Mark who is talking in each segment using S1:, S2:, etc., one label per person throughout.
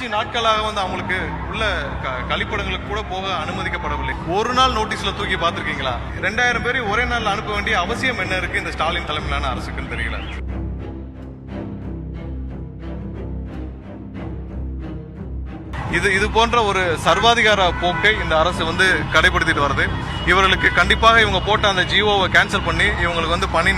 S1: 5 நாட்களாக வந்து அவங்களுக்கு உள்ள கழிப்பிடங்களுக்கு கூட போக அனுமதிக்கப்படவில்லை. ஒரு நாள் நோட்டீஸ்ல தூக்கி பார்த்திருக்கீங்களா? 2000 பேரை ஒரே நாள் அனுப்ப வேண்டிய அவசியம் என்ன இருக்கு இந்த ஸ்டாலின் தலைமையிலான அரசுக்குன்னு தெரியல. இது போன்ற ஒரு சர்வாதிகார போக்கை இந்த அரசு வந்து கடைபிடித்துட்டு வருது. இவர்களுக்கு கண்டிப்பாக இவங்க போட்ட அந்த ஜிஓவை கேன்சல் பண்ணி இவங்களுக்கு வந்து பணி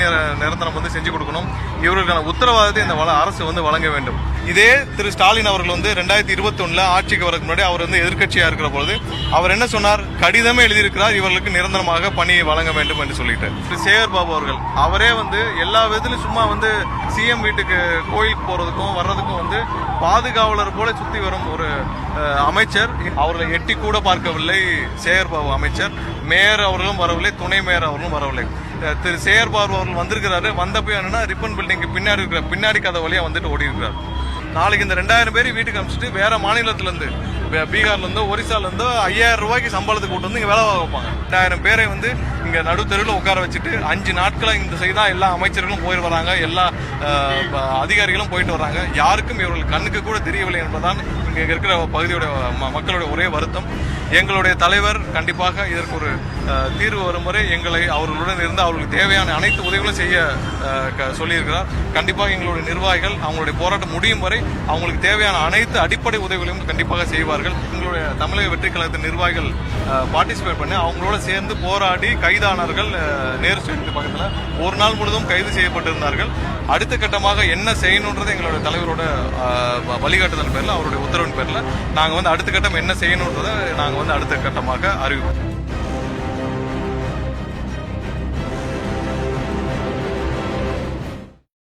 S1: நிரந்தரம் வந்து செஞ்சு கொடுக்கணும். இவர்களுக்கான உத்தரவாதத்தை இந்த அரசு வந்து வழங்க வேண்டும். இதே திரு ஸ்டாலின் அவர்கள் வந்து 2021 ஆட்சிக்கு வரதுக்கு முன்னாடி அவர் வந்து எதிர்கட்சியா இருக்கிற பொழுது அவர் என்ன சொன்னார்? கடிதமே எழுதியிருக்கிறார், இவர்களுக்கு நிரந்தரமாக பணியை வழங்க வேண்டும் என்று சொல்லிட்டு. திரு சேகர் பாபு அவர்கள் அவரே வந்து எல்லா விதத்திலும் சும்மா வந்து சிஎம் வீட்டுக்கு கோயிலுக்கு போறதுக்கும் வர்றதுக்கும் வந்து பாதுகாவலர் போல சுத்தி வரும் ஒரு அமைச்சர். அவர்களை எட்டி கூட பார்க்கவில்லை சேகர் பாபு அமைச்சர். மேயர் அவர்களும் வரவில்லை, துணை மேயர் அவர்களும் வரவில்லை. திரு சேகர் பாபு அவர்கள் வந்திருக்கிறாரு. வந்தப்போ என்னன்னா ரிப்பன் பில்டிங்க்கு பின்னாடி கதை வழியா வந்துட்டு ஓடி இருக்கிறார். நாளைக்கு இந்த 2000 பேரை வீட்டுக்கு அனுப்பிச்சிட்டு வேற மாநிலத்தில இருந்து பீகார்ல இருந்தோ ஒரிசால இருந்தோ 5000 ரூபாய்க்கு சம்பளத்துக்கு கூட்டு வந்து இங்க வேலை வைப்பாங்க. 2000 பேரை வந்து இங்க நடுத்தெருவில் உட்கார வச்சுட்டு 5 நாட்களா இந்த சைடு தான் எல்லா அமைச்சர்களும் போயிட்டு வராங்க, எல்லா அதிகாரிகளும் போயிட்டு வராங்க. யாருக்கும் இவர்கள் கண்ணுக்கு கூட தெரியவில்லை என்பதுதான் இங்க இருக்கிற பகுதியோட மக்களுடைய ஒரே வருத்தம். எங்களுடைய தலைவர் கண்டிப்பாக இதற்கு ஒரு தீர்வு வரும் வரை எங்களை அவர்களுடன் இருந்து அவர்களுக்கு தேவையான அனைத்து உதவிகளும் செய்ய சொல்லியிருக்கிறார். கண்டிப்பாக எங்களுடைய நிர்வாகிகள் அவங்களுடைய போராட்டம் முடியும் வரை அவங்களுக்கு தேவையான அனைத்து அடிப்படை உதவிகளையும் கண்டிப்பாக செய்வார்கள். எங்களுடைய தமிழக வெற்றி கழகத்தின் நிர்வாகிகள் பார்ட்டிசிபேட் பண்ணி அவங்களோட சேர்ந்து போராடி கைதானார்கள். நேரு ஸ்டேடியத்து பக்கத்தில் ஒரு நாள் முழுவதும் கைது செய்யப்பட்டிருந்தார்கள். அடுத்த கட்டமாக என்ன செய்யணுன்றது எங்களுடைய தலைவரோட வழிகாட்டுதல் பேர்ல அவருடைய உத்தரவின் பேர்ல நாங்க வந்து அடுத்த கட்டம் என்ன செய்யணுன்றதை நாங்க வந்து அடுத்த கட்டமாக அறிவிப்போம்.